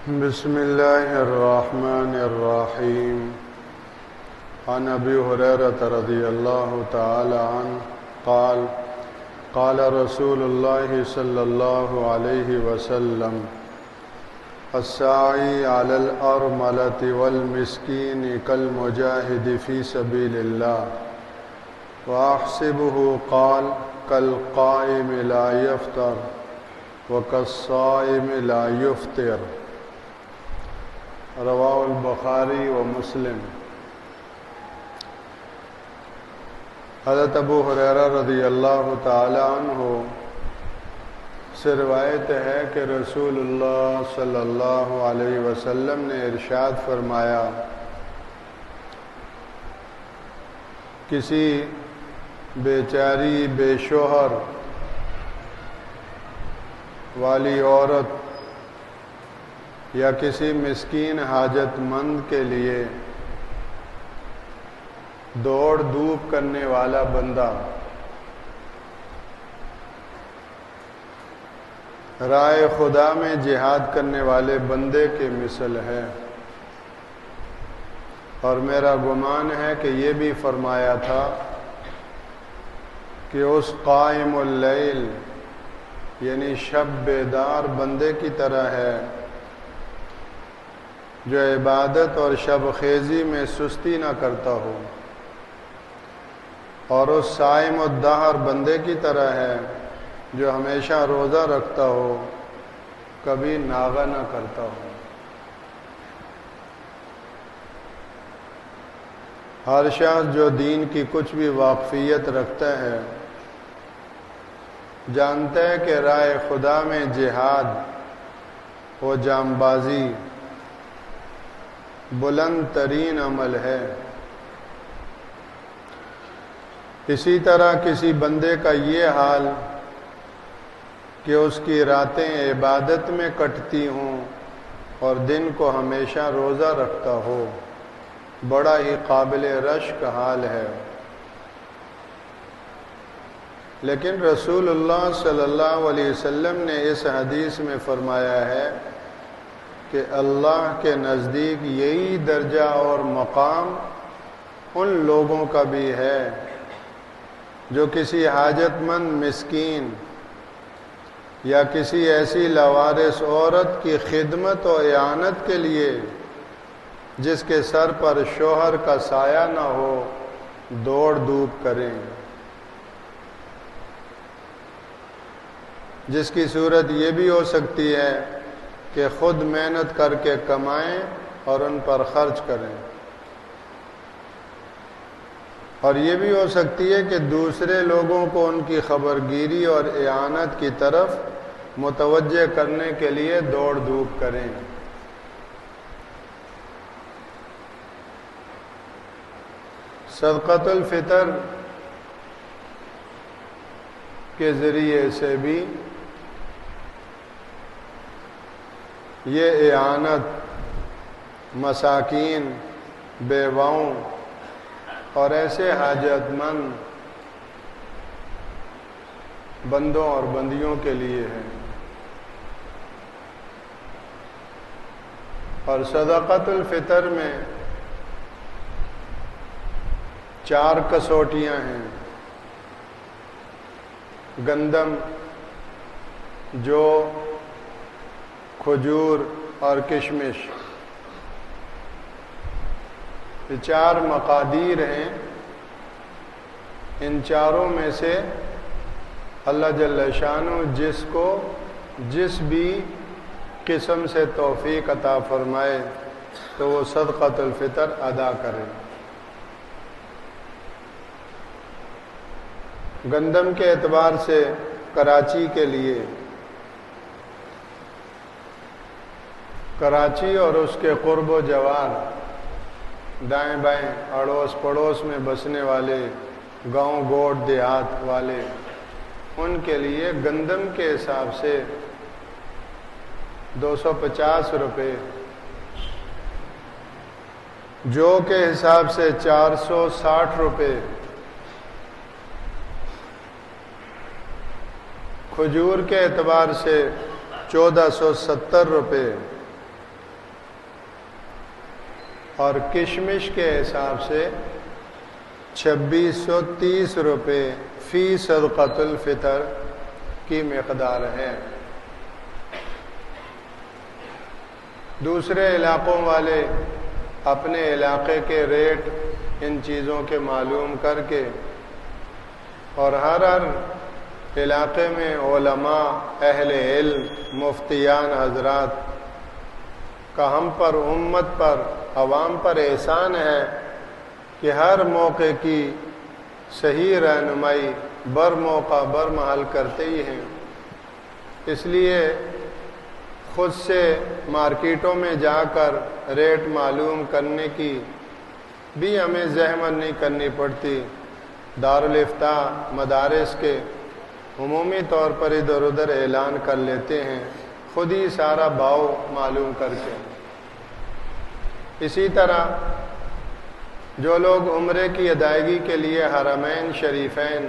بسم الله الرحمن الرحيم. عن أبي هريرة رضي الله تعالى عنه قال قال رسول الله صلى الله عليه وسلم: الساعي على الأرملة والمسكين كالمجاهد في سبيل الله. وأحسبه قال: كالقائم لا يفطر وكالصائم لا يفطر. رواہ البخاری و مسلم. حضرت ابو ہریرہ رضی اللہ تعالی عنہ سے روایت ہے کہ رسول اللہ صلی اللہ علیہ وسلم نے ارشاد فرمایا: کسی بیچاری بے شوہر والی عورت یا کسی مسکین حاجت مند کے لیے دوڑ دھوپ کرنے والا بندہ راہ خدا میں جہاد کرنے والے بندے کے مثل ہے. اور میرا گمان ہے کہ یہ بھی فرمایا تھا کہ اس قائم اللیل یعنی شب بیدار بندے کی طرح ہے جو عبادت اور شب خیزی میں سستی نہ کرتا ہو، اور اس صائم الدہر بندے کی طرح ہے جو ہمیشہ روزہ رکھتا ہو، کبھی ناغہ نہ کرتا ہو. ہر شخص جو دین کی کچھ بھی واقفیت رکھتا ہے جانتا ہے کہ راہ خدا میں جہاد و جانبازی بلند ترین عمل ہے. اسی طرح کسی بندے کا یہ حال کہ اس کی راتیں عبادت میں کٹتی ہوں اور دن کو ہمیشہ روزہ رکھتا ہو، بڑا ہی قابل رشک حال ہے. لیکن رسول اللہ صلی اللہ علیہ وسلم نے اس حدیث میں فرمایا ہے کہ اللہ کے نزدیک یہی درجہ اور مقام ان لوگوں کا بھی ہے جو کسی حاجت مند مسکین یا کسی ایسی لاوارث عورت کی خدمت و اعانت کے لیے جس کے سر پر شوہر کا سایہ نہ ہو دوڑ دھوپ کریں، جس کی صورت یہ بھی ہو سکتی ہے کہ خود محنت کر کے کمائیں اور ان پر خرچ کریں، اور یہ بھی ہو سکتی ہے کہ دوسرے لوگوں کو ان کی خبرگیری اور اعانت کی طرف متوجہ کرنے کے لیے دوڑ دھوپ کریں. صدقۃ الفطر کے ذریعے سے بھی یہ اعانت مساکین، بیواؤں اور ایسے حاجت مند بندوں اور بندیوں کے لیے ہے. اور صدقۃ الفطر میں 4 کسوٹیاں ہیں: گندم، جو، کھجور اور کشمش. یہ 4 مقادیر ہیں. ان چاروں میں سے اللہ جل شانہ جس کو جس بھی قسم سے توفیق عطا فرمائے تو وہ صدقۃ الفطر ادا کرے. گندم کے اعتبار سے کراچی کے لیے، کراچی اور اس کے قرب و جوار، دائیں بائیں اڑوس پڑوس میں بسنے والے گاؤں گوٹ دیہات والے، ان کے لیے گندم کے حساب سے 250 روپے، جو کے حساب سے 460 روپے، کھجور کے اعتبار سے 1470 روپے اور کشمش کے حساب سے 2630 روپے فی صدقۃ الفطر کی مقدار ہے۔ دوسرے علاقوں والے اپنے علاقے کے ریٹ ان چیزوں کے معلوم کر کے اور ہر علاقے میں علماء، اہل علم، مفتیان حضرات کا ہم پر، امت پر، عوام پر احسان ہے کہ ہر موقع کی صحیح رہنمائی بر موقع بر محل کرتے ہی ہیں۔ اس لیے خود سے مارکیٹوں میں جا کر ریٹ معلوم کرنے کی بھی ہمیں زحمت نہیں کرنی پڑتی۔ دارالافتاء مدارس کے عمومی طور پر ادھر ادھر اعلان کر لیتے ہیں، خود ہی سارا بھاؤ معلوم کر کے۔ اسی طرح جو لوگ عمرے کی ادائیگی کے لیے حرمین شریفین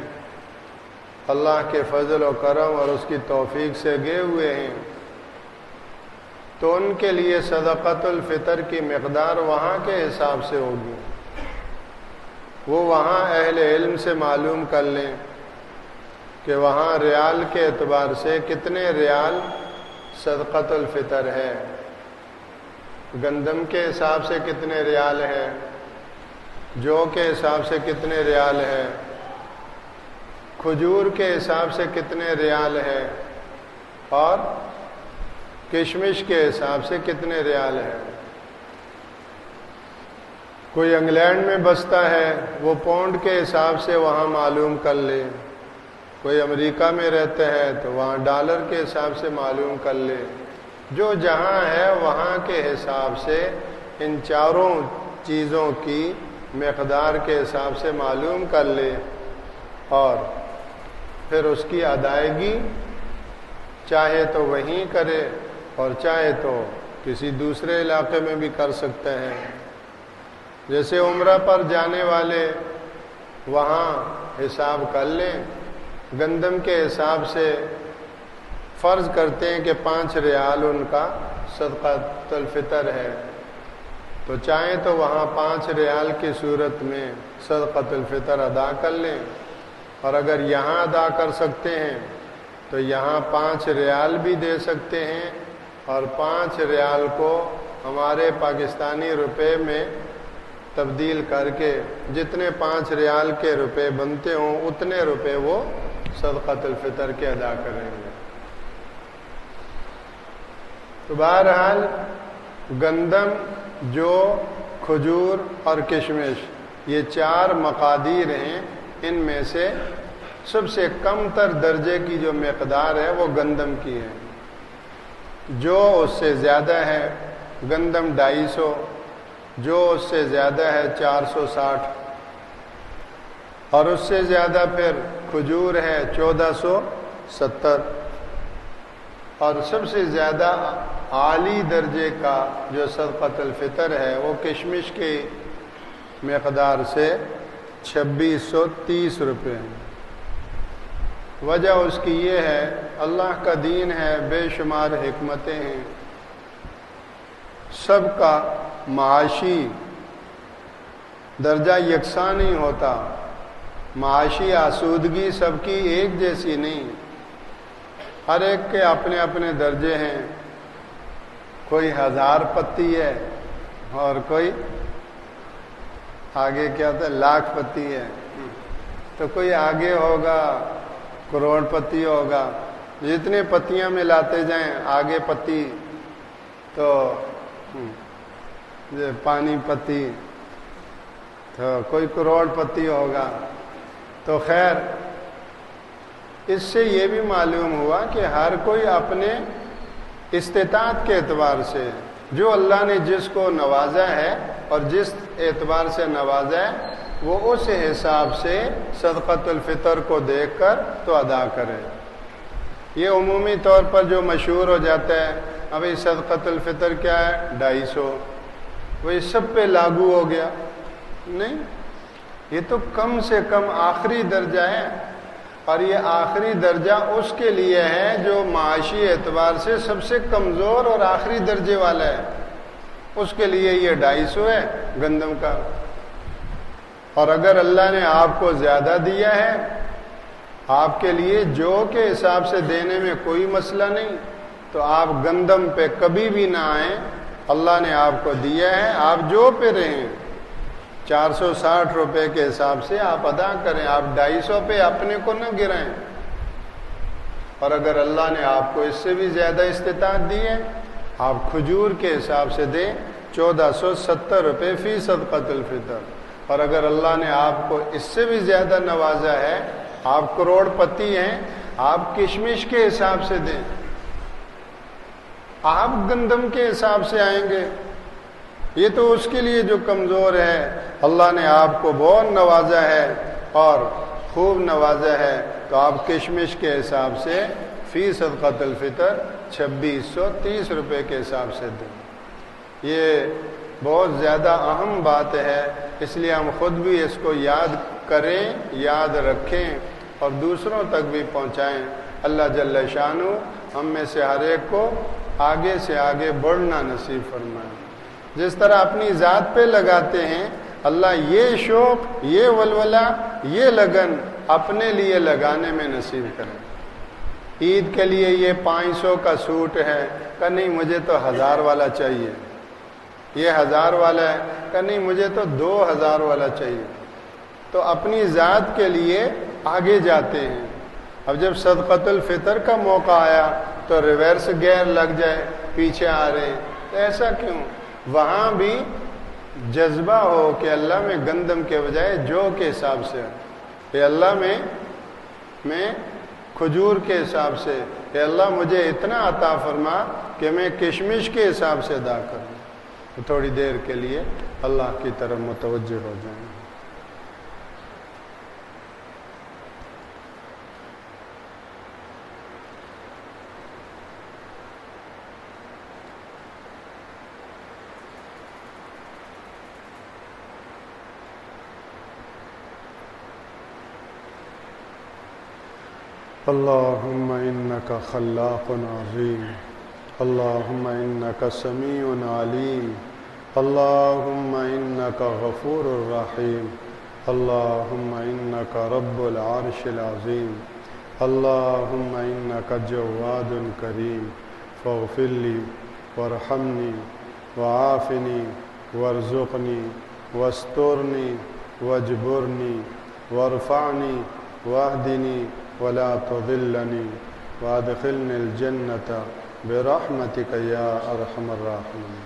اللہ کے فضل و کرم اور اس کی توفیق سے گئے ہوئے ہیں، تو ان کے لیے صدقۃ الفطر کی مقدار وہاں کے حساب سے ہوگی۔ وہ وہاں اہل علم سے معلوم کر لیں کہ وہاں ریال کے اعتبار سے کتنے ریال صدقۃ الفطر ہے، گندم کے حساب سے کتنے ریال ہے، جو کے حساب سے کتنے ریال ہے، کھجور کے حساب سے کتنے ریال ہے، اور کشمش کے حساب سے کتنے ریال ہے۔ کوئی انگلینڈ میں بستا ہے، وہ پاؤنڈ کے حساب سے وہاں معلوم کر لے، کوئی امریکہ میں رہتا ہے تو وہاں ڈالر کے حساب سے معلوم کر لے۔ جو جہاں ہے وہاں کے حساب سے ان چاروں چیزوں کی مقدار کے حساب سے معلوم کر لے، اور پھر اس کی ادائیگی چاہے تو وہیں کرے اور چاہے تو کسی دوسرے علاقے میں بھی کر سکتے ہیں۔ جیسے عمرہ پر جانے والے وہاں حساب کر لیں، گندم کے حساب سے فرض کرتے ہیں کہ 5 ریال ان کا صدقۃ الفطر ہے، تو چاہیں تو وہاں 5 ریال کی صورت میں صدقۃ الفطر ادا کر لیں، اور اگر یہاں ادا کر سکتے ہیں تو یہاں 5 ریال بھی دے سکتے ہیں، اور 5 ریال کو ہمارے پاکستانی روپے میں تبدیل کر کے جتنے 5 ریال کے روپے بنتے ہوں اتنے روپے وہ صدقۃ الفطر کے ادا کریں گے۔ تو بہرحال گندم، جو، کھجور اور کشمش، یہ 4 مقادیر ہیں، ان میں سے سب سے کم تر درجے کی جو مقدار ہے وہ گندم کی ہے۔ جو اس سے زیادہ ہے، گندم 250، جو اس سے زیادہ ہے 460، اور اس سے زیادہ پھر کھجور ہے 1470، اور سب سے زیادہ اعلی درجے کا جو صدقۃ الفطر ہے وہ کشمش کی مقدار سے 2630 روپے ہیں۔ وجہ اس کی یہ ہے، اللہ کا دین ہے، بے شمار حکمتیں ہیں، سب کا معاشی درجہ یکساں نہیں ہوتا، معاشی آسودگی سب کی ایک جیسی نہیں، ہر ایک کے اپنے اپنے درجے ہیں۔ کوئی 1000 پتی ہے اور کوئی آگے کیا ہوتا ہے 1,00,000 پتی ہے، تو کوئی آگے ہوگا کروڑ پتی ہوگا۔ جتنے پتیاں میں لاتے جائیں آگے پتی، تو پانی پتی، تو کوئی کروڑ پتی ہوگا۔ تو خیر، اس سے یہ بھی معلوم ہوا کہ ہر کوئی اپنے استطاعت کے اعتبار سے، جو اللہ نے جس کو نوازا ہے اور جس اعتبار سے نوازا ہے، وہ اس حساب سے صدقۃ الفطر کو دیکھ کر تو ادا کرے۔ یہ عمومی طور پر جو مشہور ہو جاتا ہے، ابھی صدقۃ الفطر کیا ہے 250، وہ اس سب پہ لاگو ہو گیا، نہیں، یہ تو کم سے کم آخری درجہ ہے، اور یہ آخری درجہ اس کے لیے ہے جو معاشی اعتبار سے سب سے کمزور اور آخری درجے والا ہے۔ اس کے لیے یہ 250 ہے گندم کا۔ اور اگر اللہ نے آپ کو زیادہ دیا ہے، آپ کے لیے جو کے حساب سے دینے میں کوئی مسئلہ نہیں، تو آپ گندم پہ کبھی بھی نہ آئیں۔ اللہ نے آپ کو دیا ہے، آپ جو پہ رہیں، 460 روپے کے حساب سے آپ ادا کریں، آپ 250 پہ اپنے کو نہ گرائیں۔ اور اگر اللہ نے آپ کو اس سے بھی زیادہ استطاعت دی ہے، آپ کھجور کے حساب سے دیں 1470 روپے فی صدقۃ الفطر۔ اور اگر اللہ نے آپ کو اس سے بھی زیادہ نوازا ہے، آپ کروڑ پتی ہیں، آپ کشمش کے حساب سے دیں، آپ گندم کے حساب سے آئیں گے۔ یہ تو اس کے لیے جو کمزور ہے، اللہ نے آپ کو بہت نوازا ہے اور خوب نوازا ہے، تو آپ کشمش کے حساب سے فی صدقۃ الفطر 2630 روپے کے حساب سے دیں۔ یہ بہت زیادہ اہم بات ہے، اس لیے ہم خود بھی اس کو یاد کریں، یاد رکھیں اور دوسروں تک بھی پہنچائیں۔ اللہ جل شانہ ہم میں سے ہر ایک کو آگے سے آگے بڑھنا نصیب فرمائے۔ جس طرح اپنی ذات پہ لگاتے ہیں، اللہ یہ شوق، یہ ولولہ، یہ لگن اپنے لیے لگانے میں نصیب کرے۔ عید کے لیے یہ 500 کا سوٹ ہے، کہ نہیں مجھے تو 1000 والا چاہیے، یہ 1000 والا ہے، کہ نہیں مجھے تو 2000 والا چاہیے۔ تو اپنی ذات کے لیے آگے جاتے ہیں۔ اب جب صدقۃ الفطر کا موقع آیا تو ریورس گیئر لگ جائے، پیچھے آ رہے ہیں، تو ایسا کیوں؟ وہاں بھی جذبہ ہو کہ اللہ میں گندم کے بجائے جو کے حساب سے، کہ اللہ میں کھجور کے حساب سے، کہ اللہ مجھے اتنا عطا فرما کہ میں کشمش کے حساب سے ادا کروں۔ تو تھوڑی دیر کے لیے اللہ کی طرف متوجہ ہو جائیں۔ اللہم انکا خلاق عظیم، اللہم انکا سمیع علیم، اللہم انکا غفور الرحیم، اللہم انکا رب العرش العظیم، اللہم انکا جواد کریم، فاغفر لی وارحمنی وعافنی وارزقنی واسترنی واجبرنی وارفعنی واہدنی ولا تضلنی وادخلنی الجنة برحمتک یا ارحم الراحمین۔